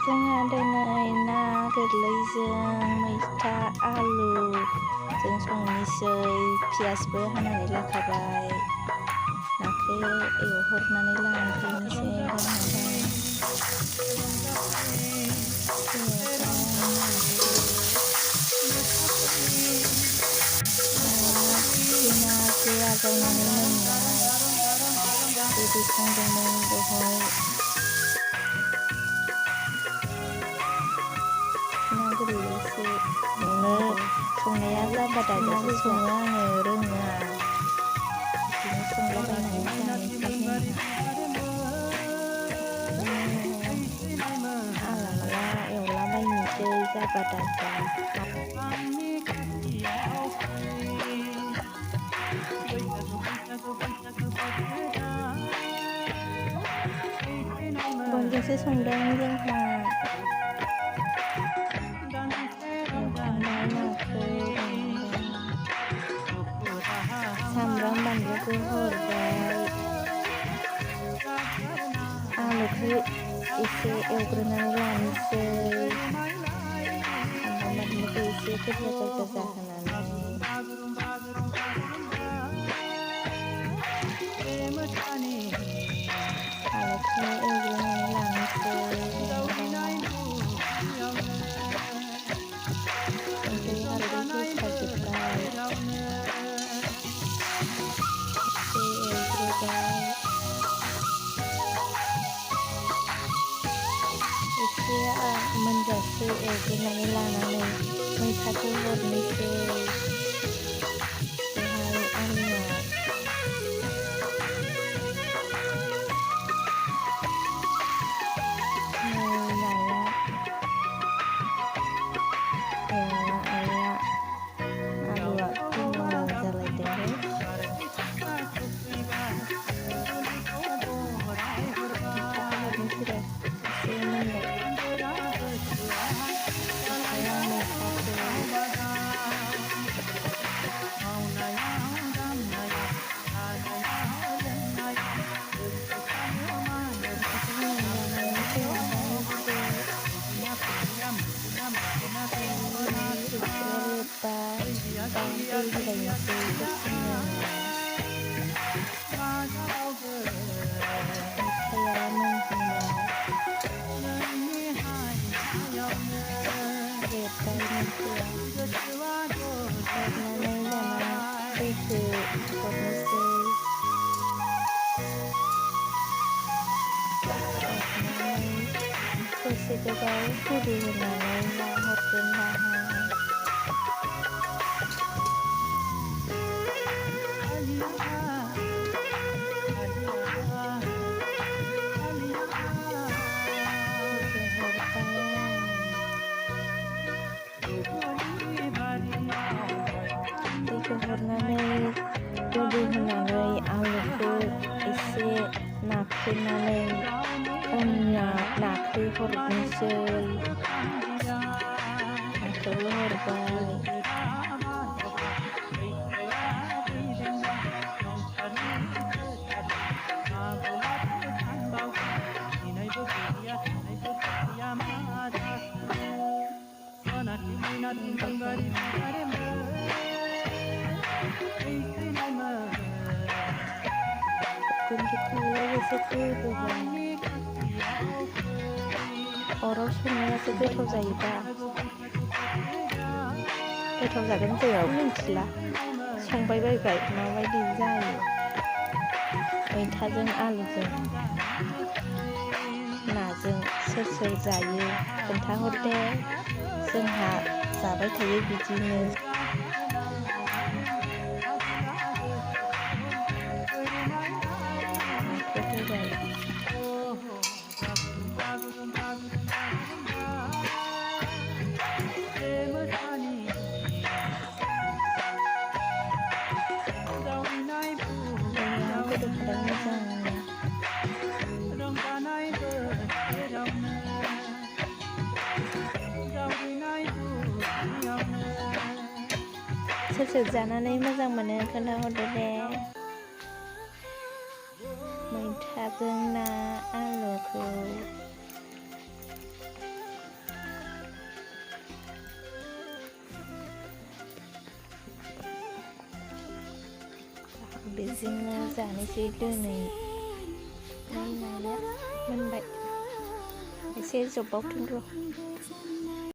जोंहा दिनै ना गोरलैजों मैथा आलु जों संनोसै। पियासबो हानानै लाखाबाय। नाखौ एवहरनानै लाग्रोनोसै जोंहाहाय। नाखौ आजावनानै मोननाय बिदि संदोंमोन दहाय। ना गोरलैसो संनाया जाबा दाजासो सङो आङो, रोङा। बिदिनो संलाबायनानै जानोसै जोंहा। माला माला एवलाबायनोसै जाबा दाजा। बनजोंसो संदों जोंहा। एवखांबाय नाखौ सामब्राम बानलुखौ हरबाय। आलुखौ एसे एवग्रोनानै लानोसै। सामब्राम बानलुखौ एसे गोजा गोजा जाहोनानै आलुखौ एवग्रोनानै लानोसै। संख्रि हालदै होखाजोब्बाय। एसे एवग्रोबाय। एसे मोनजासे एवग्रोनानै लानानै मैथाखौ हरनोसै बेहाय आलुआव। नाया आलुआ गोमो जालायदोंहाय। हरनोसै र' एसे मोनबाय। दसे गोबाव गोदौ होनानै ना हरगोन दाहाय। दैखौ हरनानै गोदौ होनानै आलुखौ एसे नाख्रेनानै नाखौ हरनोसै। नाखौ हरबाय। अराव संनायासो गोथाव जायोदा। गोथाव जागोन जाया मिथिला। संबाय बायबाय माबायदि जायो। मैथाजों आलुजों नाजों सोर सोर जायो खोन्थाहर दे। जोंहा जाबाय थायो बिदिनो। सोर सोर जानानै मोजां मोनो खोन्थाहरदो दे। मैथाजों ना आलुखौ बेजोंनो जानोसै दिनै नायनाया मोनबाय एसे जब्बावथों र'